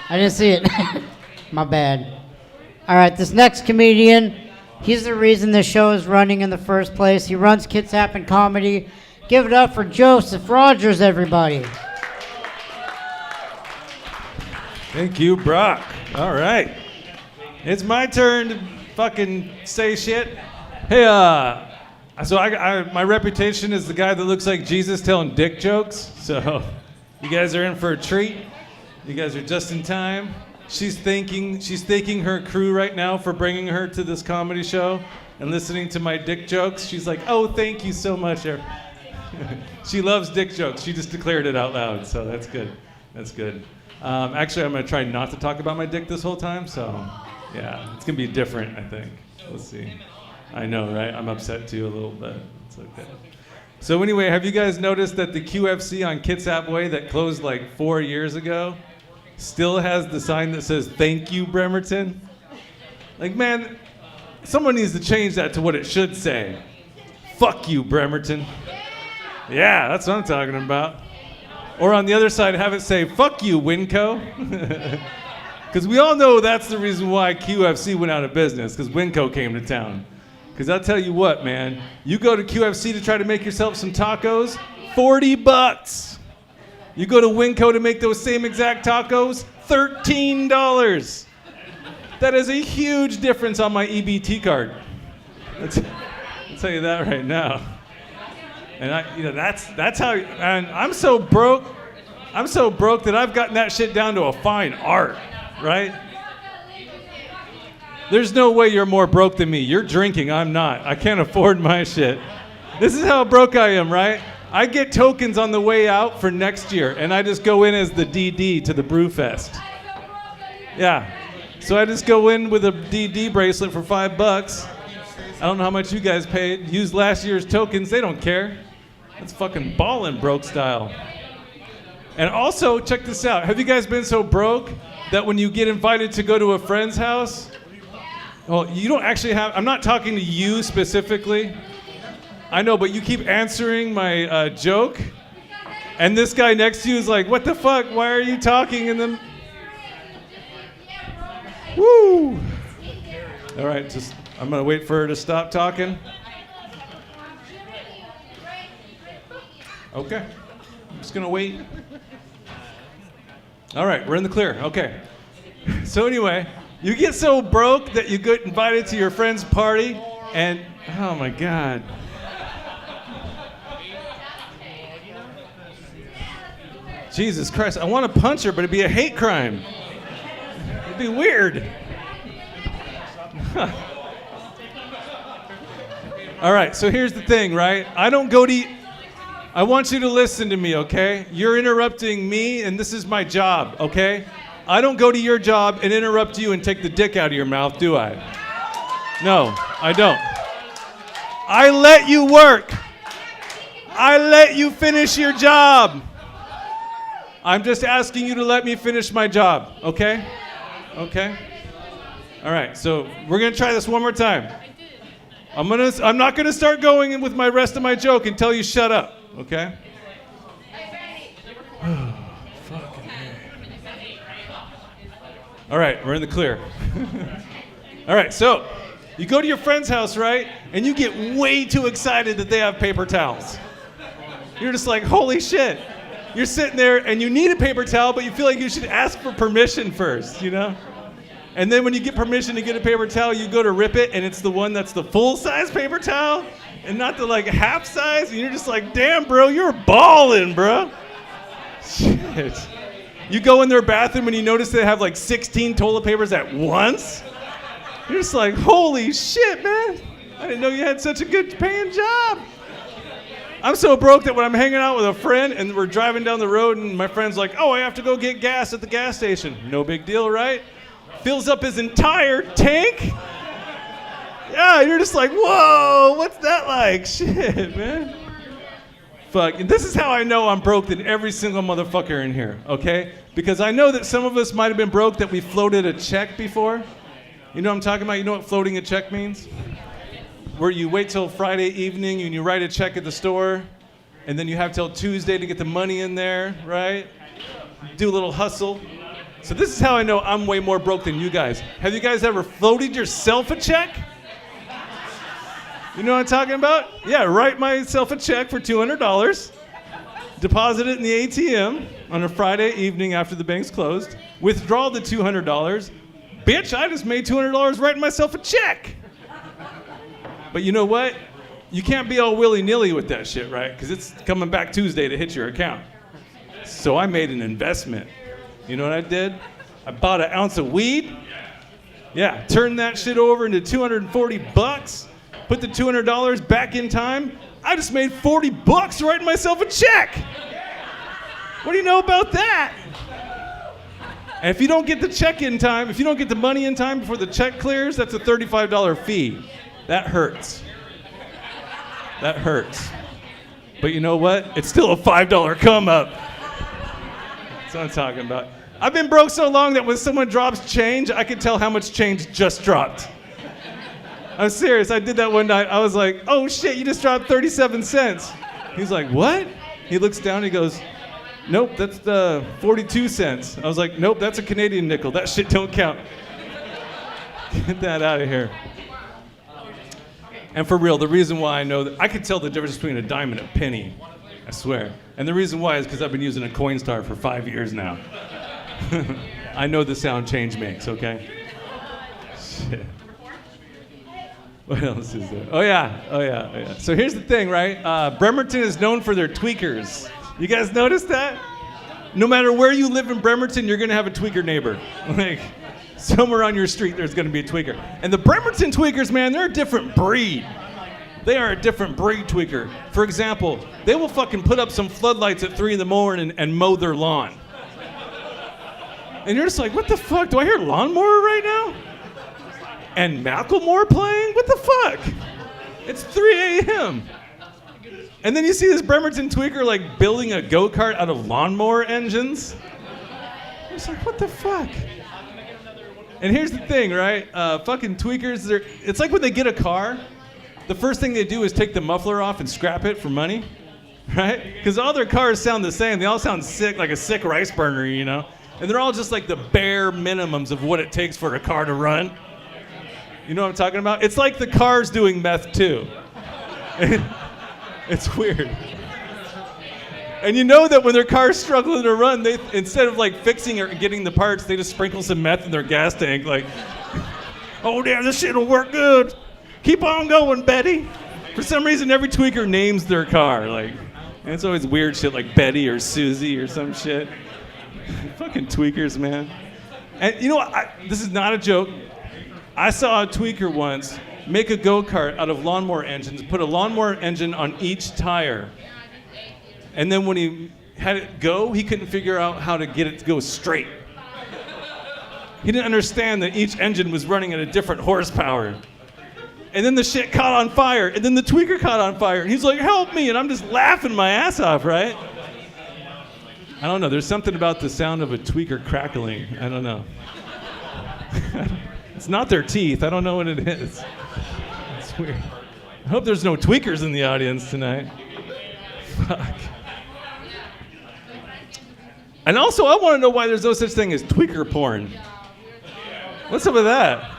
I didn't see it. My bad. All right, this next comedian, he's the reason this show is running in the first place. He runs Kids Happen Comedy. Give it up for Joseph Rogers, everybody. Thank you, Brock. All right. It's my turn to fucking say shit. Hey, so my reputation is the guy that looks like Jesus telling dick jokes. So you guys are in for a treat. You guys are just in time. She's thanking her crew right now for bringing her to this comedy show and listening to my dick jokes. She's like, oh, thank you so much. She loves dick jokes. She just declared it out loud, so that's good. That's good. Actually, I'm going to try not to talk about my dick this whole time, so yeah, it's going to be different, I think. We'll see. I know, right? I'm upset too a little bit. It's okay. So anyway, have you guys noticed that the QFC on Kitsap Way that closed like 4 years ago still has the sign that says, thank you, Bremerton? Like, man, someone needs to change that to what it should say. Fuck you, Bremerton. Yeah, that's what I'm talking about. Or on the other side, have it say, fuck you, Winco. Because we all know that's the reason why QFC went out of business, because Winco came to town. Because I'll tell you what, man, you go to QFC to try to make yourself some tacos, $40. You go to Winco to make those same exact tacos, $13. That is a huge difference on my EBT card. I'll tell you that right now. And that's how. And I'm so broke that I've gotten that shit down to a fine art, right? There's no way you're more broke than me. You're drinking, I'm not. I can't afford my shit. This is how broke I am, right? I get tokens on the way out for next year, and I just go in as the DD to the Brewfest. Yeah. So I just go in with a DD bracelet for $5. I don't know how much you guys paid. Use last year's tokens, they don't care. That's fucking ballin' broke style. And also, check this out. Have you guys been so broke that when you get invited to go to a friend's house, well, you don't actually have, I'm not talking to you specifically. I know, but you keep answering my joke, and this guy next to you is like, what the fuck, why are you talking in the... Woo! All right, I'm gonna wait for her to stop talking. Okay, I'm just gonna wait. All right, we're in the clear, okay. So anyway, you get so broke that you get invited to your friend's party, and, oh my God. Jesus Christ, I want to punch her, but it'd be a hate crime. It'd be weird. All right, so here's the thing, right? I want you to listen to me, okay? You're interrupting me, and this is my job, okay? I don't go to your job and interrupt you and take the dick out of your mouth, do I? No, I don't. I let you work. I let you finish your job. I'm just asking you to let me finish my job, okay? Okay? All right, so we're gonna try this one more time. I'm not gonna start going in with my rest of my joke until you shut up, okay? Fucking all right, we're in the clear. All right, so you go to your friend's house, right? And you get way too excited that they have paper towels. You're just like, holy shit. You're sitting there and you need a paper towel, but you feel like you should ask for permission first, you know? And then when you get permission to get a paper towel, you go to rip it, and it's the one that's the full-size paper towel and not the like half size, and you're just like, damn, bro, you're balling, bro. Shit. You go in their bathroom and you notice they have like 16 toilet papers at once. You're just like, holy shit, man. I didn't know you had such a good paying job. I'm so broke that when I'm hanging out with a friend and we're driving down the road and my friend's like, oh, I have to go get gas at the gas station. No big deal, right? Fills up his entire tank. Yeah, you're just like, whoa, what's that like? Shit, man. Fuck, and this is how I know I'm broke than every single motherfucker in here, okay? Because I know that some of us might have been broke that we floated a check before. You know what I'm talking about? You know what floating a check means? Where you wait till Friday evening and you write a check at the store, and then you have till Tuesday to get the money in there, right? Do a little hustle. So this is how I know I'm way more broke than you guys. Have you guys ever floated yourself a check? You know what I'm talking about? Yeah, write myself a check for $200, deposit it in the ATM on a Friday evening after the bank's closed, withdraw the $200. Bitch, I just made $200 writing myself a check. But you know what? You can't be all willy-nilly with that shit, right? Because it's coming back Tuesday to hit your account. So I made an investment. You know what I did? I bought an ounce of weed. Yeah, turned that shit over into 240 bucks. Put the $200 back in time. I just made 40 bucks writing myself a check. What do you know about that? And if you don't get the check in time, if you don't get the money in time before the check clears, that's a $35 fee. That hurts. That hurts. But you know what? It's still a $5 come up. That's what I'm talking about. I've been broke so long that when someone drops change, I can tell how much change just dropped. I'm serious. I did that one night. I was like, oh shit, you just dropped 37 cents. He's like, what? He looks down and he goes, nope, that's the 42 cents. I was like, nope, that's a Canadian nickel. That shit don't count. Get that out of here. And for real, the reason why I know that, I could tell the difference between a dime and a penny, I swear. And the reason why is because I've been using a Coinstar for 5 years now. I know the sound change makes, okay? Shit. What else is there? Oh yeah. So here's the thing, right? Bremerton is known for their tweakers. You guys notice that? No matter where you live in Bremerton, you're gonna have a tweaker neighbor. Like, somewhere on your street, there's gonna be a tweaker. And the Bremerton tweakers, man, they're a different breed. They are a different breed tweaker. For example, they will fucking put up some floodlights at 3 in the morning and mow their lawn. And you're just like, what the fuck? Do I hear lawnmower right now? And Macklemore playing? What the fuck? It's 3 a.m. And then you see this Bremerton tweaker like building a go-kart out of lawnmower engines. It's like, what the fuck? And here's the thing, right? Fucking tweakers, it's like when they get a car, the first thing they do is take the muffler off and scrap it for money, right? Because all their cars sound the same. They all sound sick, like a sick rice burner, you know? And they're all just like the bare minimums of what it takes for a car to run. You know what I'm talking about? It's like the car's doing meth too. It's weird. And you know that when their car's struggling to run, they, instead of like fixing or getting the parts, they just sprinkle some meth in their gas tank. Like, oh damn, this shit'll work good. Keep on going, Betty. For some reason, every tweaker names their car. Like, and it's always weird shit like Betty or Susie or some shit. Fucking tweakers, man. And you know what? This is not a joke. I saw a tweaker once make a go-kart out of lawnmower engines, put a lawnmower engine on each tire. And then when he had it go, he couldn't figure out how to get it to go straight. He didn't understand that each engine was running at a different horsepower. And then the shit caught on fire, and then the tweaker caught on fire, and he's like, help me, and I'm just laughing my ass off, right? I don't know, there's something about the sound of a tweaker crackling. I don't know. It's not their teeth, I don't know what it is. It's weird. I hope there's no tweakers in the audience tonight. Fuck. And also, I want to know why there's no such thing as tweaker porn. What's up with that?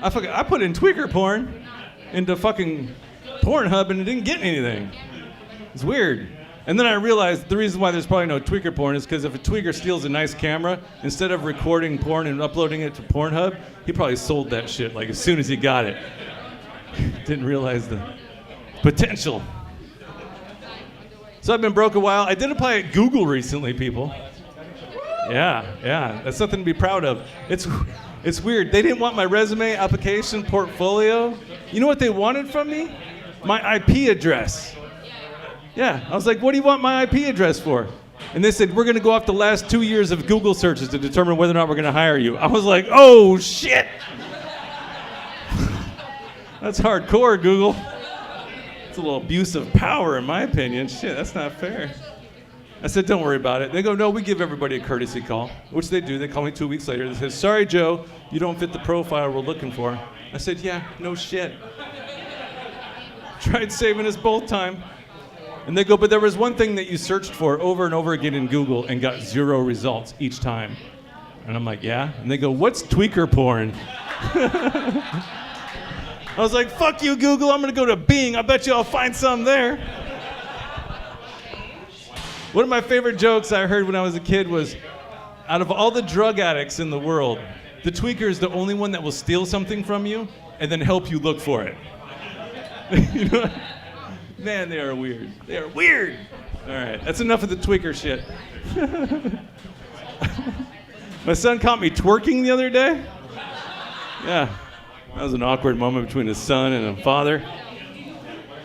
I put in tweaker porn into fucking Pornhub and it didn't get anything. It's weird. And then I realized the reason why there's probably no tweaker porn is because if a tweaker steals a nice camera, instead of recording porn and uploading it to Pornhub, he probably sold that shit like as soon as he got it. Didn't realize the potential. So I've been broke a while. I did apply at Google recently, people. Yeah, that's something to be proud of. It's weird. They didn't want my resume, application, portfolio. You know what they wanted from me? My IP address. Yeah, I was like, what do you want my IP address for? And they said, we're going to go off the last 2 years of Google searches to determine whether or not we're going to hire you. I was like, oh, shit. That's hardcore, Google. It's a little abuse of power, in my opinion. Shit, that's not fair. I said, don't worry about it. They go, no, we give everybody a courtesy call, which they do. They call me 2 weeks later. They say, sorry, Joe, you don't fit the profile we're looking for. I said, yeah, no shit. Tried saving us both time. And they go, but there was one thing that you searched for over and over again in Google and got 0 results each time. And I'm like, yeah. And they go, what's tweaker porn? I was like, fuck you, Google. I'm going to go to Bing. I bet you I'll find some there. One of my favorite jokes I heard when I was a kid was, out of all the drug addicts in the world, the tweaker is the only one that will steal something from you and then help you look for it. You know? Man, they are weird. They are weird. All right, that's enough of the tweaker shit. My son caught me twerking the other day. Yeah, that was an awkward moment between a son and a father.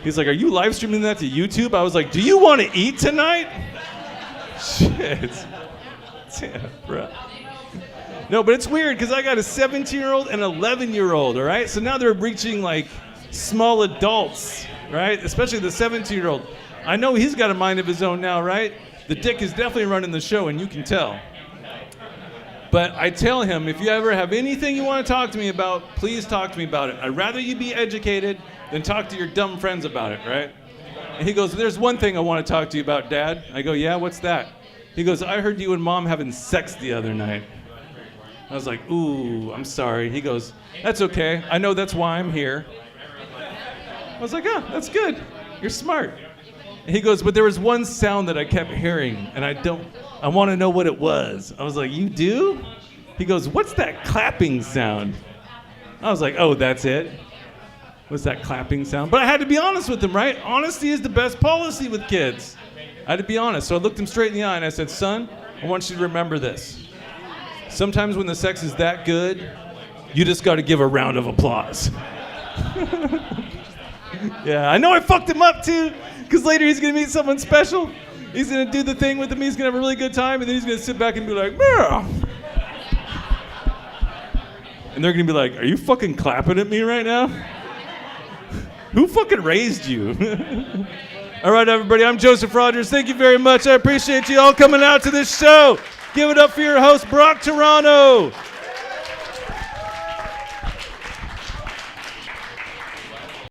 He's like, are you live streaming that to YouTube? I was like, do you want to eat tonight? Shit. Yeah, bro. No, but it's weird because I got a 17-year-old and an 11-year-old, all right? So now they're reaching like small adults, right? Especially the 17-year-old. I know he's got a mind of his own now, right? The dick is definitely running the show, and you can tell. But I tell him, if you ever have anything you want to talk to me about, please talk to me about it. I'd rather you be educated than talk to your dumb friends about it, right? And he goes, there's one thing I want to talk to you about, Dad. I go, yeah, what's that? He goes, I heard you and Mom having sex the other night. I was like, ooh, I'm sorry. He goes, that's okay. I know that's why I'm here. I was like, oh, that's good. You're smart. And he goes, but there was one sound that I kept hearing, and I want to know what it was. I was like, you do? He goes, what's that clapping sound? I was like, oh, that's it? What's that clapping sound? But I had to be honest with him, right? Honesty is the best policy with kids. I had to be honest. So I looked him straight in the eye and I said, son, I want you to remember this. Sometimes when the sex is that good, you just got to give a round of applause. Yeah, I know I fucked him up too, because later he's going to meet someone special. He's going to do the thing with him. He's going to have a really good time, and then he's going to sit back and be like, yeah. And they're going to be like, are you fucking clapping at me right now? Who fucking raised you? All right, everybody, I'm Joseph Rogers. Thank you very much. I appreciate you all coming out to this show. Give it up for your host, Brock Toronto.